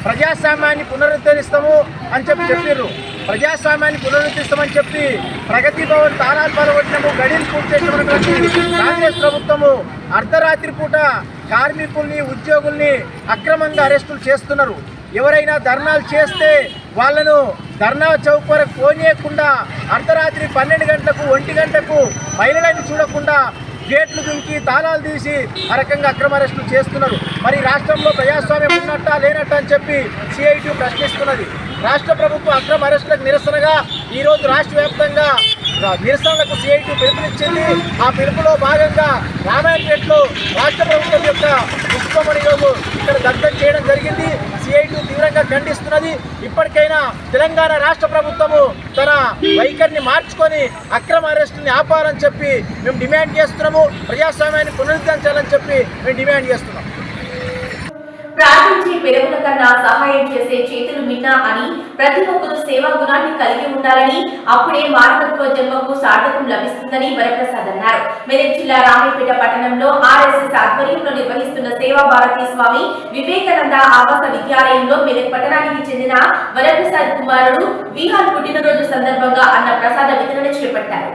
ప్రజాస్వామ్యాన్ని పునరుద్ధరిస్తాము అని చెప్పారు. ప్రజాస్వామ్యాన్ని పునరుద్ధరిస్తామని చెప్పి ప్రగతి భవన్ తాళాలు పలగొట్టినము, గడిలు పూర్తి చేసినటువంటి కాంగ్రెస్ ప్రభుత్వము అర్ధరాత్రి పూట కార్మికుల్ని, ఉద్యోగుల్ని అక్రమంగా అరెస్టులు చేస్తున్నారు. ఎవరైనా ధర్నాలు చేస్తే వాళ్ళను ధర్నా చౌక్ వరకు పోనీయకుండా అర్ధరాత్రి 12 గంటలకు 1 గంటకు మహిళలను చూడకుండా గేట్లు దుంకి తాళాలు తీసి ఆ రకంగా అక్రమ అరెస్టులు చేస్తున్నారు. మరి రాష్ట్రంలో ప్రజాస్వామ్యం ఉన్నట్టా లేనట్టా అని చెప్పి సిఐటియు ప్రశ్నిస్తున్నది. రాష్ట్ర ప్రభుత్వ అక్రమ అరెస్టులకు నిరసనగా ఈరోజు రాష్ట్ర వ్యాప్తంగా నిరసనలకు సిఐటియు పిలుపునిచ్చింది. ఆ పిలుపులో భాగంగా రామాయంపేటలో రాష్ట్ర ప్రభుత్వం యొక్క దిష్టిబొమ్మను ఇక్కడ దగ్ధం చేయడం జరిగింది. సిఐటియు తీవ్రంగా ఖండిస్తున్నది. ఇప్పటికైనా తెలంగాణ రాష్ట్ర ప్రభుత్వము తన వైఖరిని మార్చుకొని అక్రమ అరెస్టుని ఆపాలని చెప్పి మేము డిమాండ్ చేస్తున్నాము. ప్రజాస్వామ్యాన్ని పునరుద్ధరించాలని చెప్పి మేము డిమాండ్ చేస్తున్నాం. ప్రార్థించే పెరుగుల కన్నా సహాయం చేసే చేతులు మిన్నా అని ప్రతి ఒక్కరూ సేవా గుణాన్ని కలిగి ఉండాలని, అప్పుడే మానవత్వ జన్మకు సార్థకం లభిస్తుందని వరప్రసాద్ అన్నారు. మెదక్ జిల్లా రామాయంపేట పట్టణంలో ఆర్ఎస్ఎస్ ఆధ్వర్యంలో నిర్వహిస్తున్న సేవా భారతి స్వామి వివేకానంద ఆవాస విద్యాలయంలో మెదక్ పట్టణానికి చెందిన వరప్రసాద్ కుమారుడు విహాన్ పుట్టినరోజు సందర్భంగా అన్న ప్రసాద వితరణ చేపట్టారు.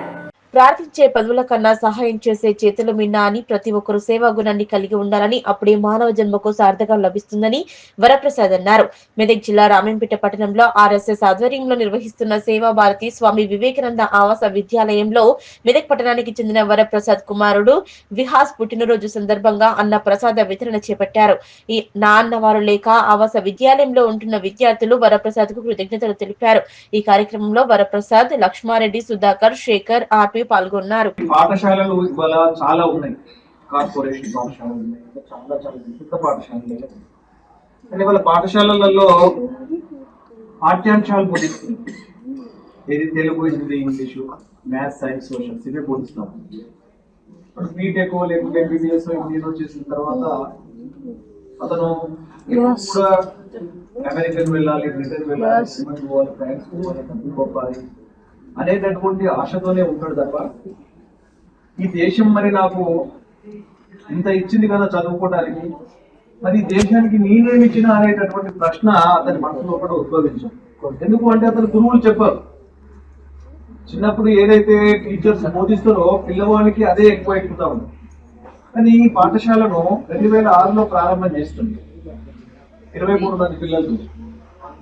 ప్రార్థించే పదవుల కన్నా సహాయం చేసే చేతులు మిన్నా అని ప్రతి ఒక్కరూ సేవా గుణాన్ని కలిగి ఉండాలని, అప్పుడే మానవ జన్మకు సార్థకం లభిస్తుందని వరప్రసాద్ అన్నారు. మెదక్ జిల్లా రామాయంపేట పట్టణంలో ఆర్ఎస్ఎస్ ఆధ్వర్యంలో నిర్వహిస్తున్న సేవా భారతి స్వామి వివేకానంద ఆవాస విద్యాలయంలో మెదక్ పట్టణానికి చెందిన వరప్రసాద్ కుమారుడు విహాస్ పుట్టినరోజు సందర్భంగా అన్న ప్రసాద వితరణ చేపట్టారు. ఈ నా అన్నవారు లేక ఆవాస విద్యాలయంలో ఉంటున్న విద్యార్థులు వరప్రసాద్ కు కృతజ్ఞతలు తెలిపారు. ఈ కార్యక్రమంలో వరప్రసాద్, లక్ష్మారెడ్డి, సుధాకర్, శేఖర్, ఆర్పి పాల్గొన్నారు. పాఠశాలలు ఇవాళ చాలా ఉన్నాయి. కార్పొరేషన్ పాఠశాలలు ఉన్నాయి, చాలా పెద్ద పాఠశాలలు. కానీ వాళ్ళ పాఠశాలలలో పాఠ్యాంశాలు బోధిస్తుంది. ఇది Telugu, Hindi, English, maths, science, socials ఇవే బోధిస్తాం. ఇప్పుడు బీటెక్ లేకపోతే ఎంబీబీఎస్ ఇంజనీర్ చేసిన తర్వాత అతను కూడా అమెరికన్ వెళ్ళాలి, బ్రిటన్ వెళ్ళాలి, పోవాలి, ఫ్రాన్స్ పోవాలి, పంపుకోవాలి అనేటటువంటి ఆశతోనే ఉంటాడు తప్ప ఈ దేశం మరి నాకు ఇంత ఇచ్చింది కదా చదువుకోవడానికి, మరి ఈ దేశానికి నేనేమిచ్చినా అనేటటువంటి ప్రశ్న అతని మనసులో కూడా ఉద్భవించాం. ఎందుకు అంటే అతను గురువులు చెప్పారు. చిన్నప్పుడు ఏదైతే టీచర్స్ బోధిస్తారో పిల్లవాడికి అదే ఎక్కువ ఎక్కుతా ఉంది. కానీ ఈ పాఠశాలను 2006లో ప్రారంభం చేస్తుంది. 23 మంది పిల్లలు.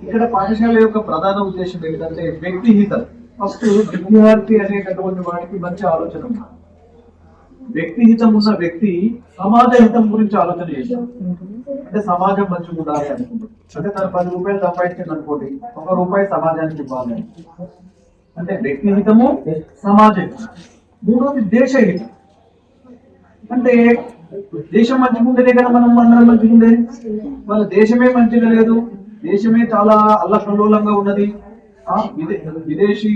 ఇక్కడ పాఠశాల యొక్క ప్రధాన ఉద్దేశం ఏంటంటే వ్యక్తిహితం. ఫస్ట్ విద్యార్థి అనేటటువంటి వాడికి మంచి ఆలోచన ఉంది. వ్యక్తిహితం ఉన్న వ్యక్తి సమాజ హితం గురించి ఆలోచన చేశారు. అంటే సమాజం మంచిగా ఉండాలి అనుకుంటారు. అంటే తను 10 రూపాయలు సంపాదించింది అనుకోండి, 1 రూపాయి సమాజానికి ఇవ్వాలి. అంటే వ్యక్తిహితము, సమాజ హితం. మూడోది దేశహితం. అంటే దేశం మంచిగా ఉండేదే కదా మనం అందరం మంచిగా ఉండేది. వాళ్ళ దేశమే మంచిగా లేదు, దేశమే చాలా అల్లకల్లోలంగా ఉన్నది. విదేశీ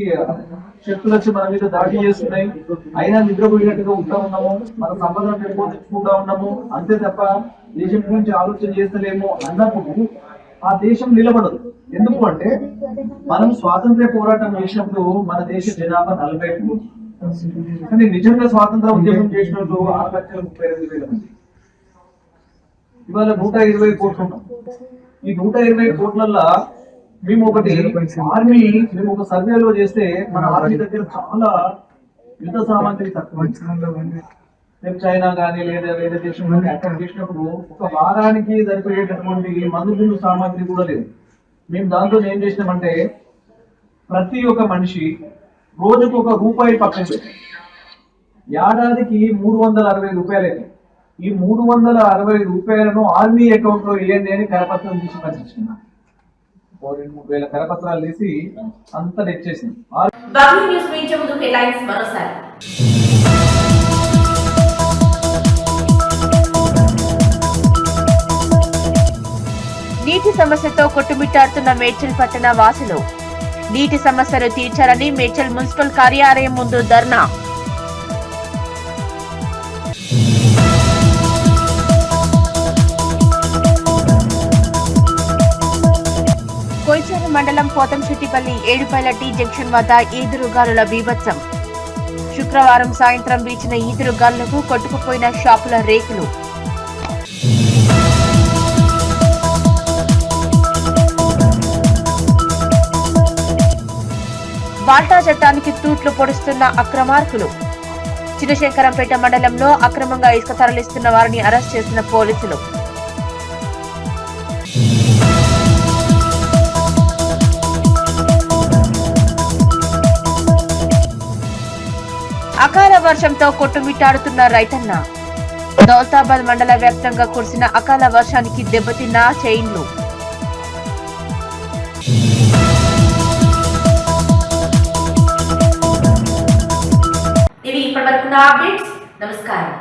శక్తులు వచ్చి మన మీద దాడి చేస్తున్నాయి, అయినా నిద్రపోయినట్టుగా ఉంటా ఉన్నాము, మన సంపదను పెంపొందించుకుంటా ఉన్నాము. అంతే తప్ప దేశం గురించి ఆలోచన చేస్తలేము అన్నప్పుడు ఆ దేశం నిలబడదు. ఎందుకు అంటే మనం స్వాతంత్ర్య పోరాటం చేసినప్పుడు మన దేశ జనాభా 40 కోట్లు, కానీ నిజంగా స్వాతంత్ర ఉద్యమం చేసిన వాళ్ళు 6,32,000 మంది. ఇవాళ 120 కోట్లు ఉన్నాం. ఈ 120 కోట్లల్లో మేము ఒకటి ఆర్మీ, మేము ఒక సర్వేలో చేస్తే మన ఆర్మీ దగ్గర చాలా యుద్ధ సామాగ్రి తక్కువ. మేము చైనా కానీ లేదా వేరే దేశం కానీ అటాక్ చేసినప్పుడు ఒక వారానికి సరిపోయేటటువంటి మందుగుండు సామాగ్రి కూడా లేదు. మేము దాంతో ఏం చేసినామంటే ప్రతి ఒక్క మనిషి రోజుకు ₹1 పక్కన పెట్టి ఏడాదికి 360 రూపాయలకి ఈ 360 రూపాయలను ఆర్మీ అకౌంట్ లో వేయండి అని కరపత్రం తీసి పంపించిన 2,000 కరపత్రాలు తీసి అంతా తెచ్చేసింది. నీటి సమస్యతో కొట్టుమిట్టాడుతున్న మేడ్చల్ పట్టణ వాసులు నీటి సమస్యలు తీర్చాలని మేడ్చల్ మున్సిపల్ కార్యాలయం ముందు ధర్నా. కొయిచేరు మండలం పోతంశెట్టిపల్లి ఏడుపైల టీ జంక్షన్ వద్ద ఈదురుగాలుల బీభత్సం. శుక్రవారం సాయంత్రం వీచిన ఈదురుగాలులకు కొట్టుకుపోయిన షాపుల రేకులు. బాల్టా చట్టానికి తూట్లు పొడుస్తున్న అక్రమార్కులు. చినశంకరంపేట మండలంలో అక్రమంగా ఇసుక తరలిస్తున్న వారిని అరెస్ట్ చేసిన పోలీసులు. అకాల వర్షంతో కొట్టుమిట్టాడుతున్న రైతన్న. దౌలతాబాద్ మండల వ్యాప్తంగా కురిసిన అకాల వర్షానికి దెబ్బతిన్న చైన్లు. ఇవి ఇప్పటివరకు నా అప్డేట్స్. నమస్కారం.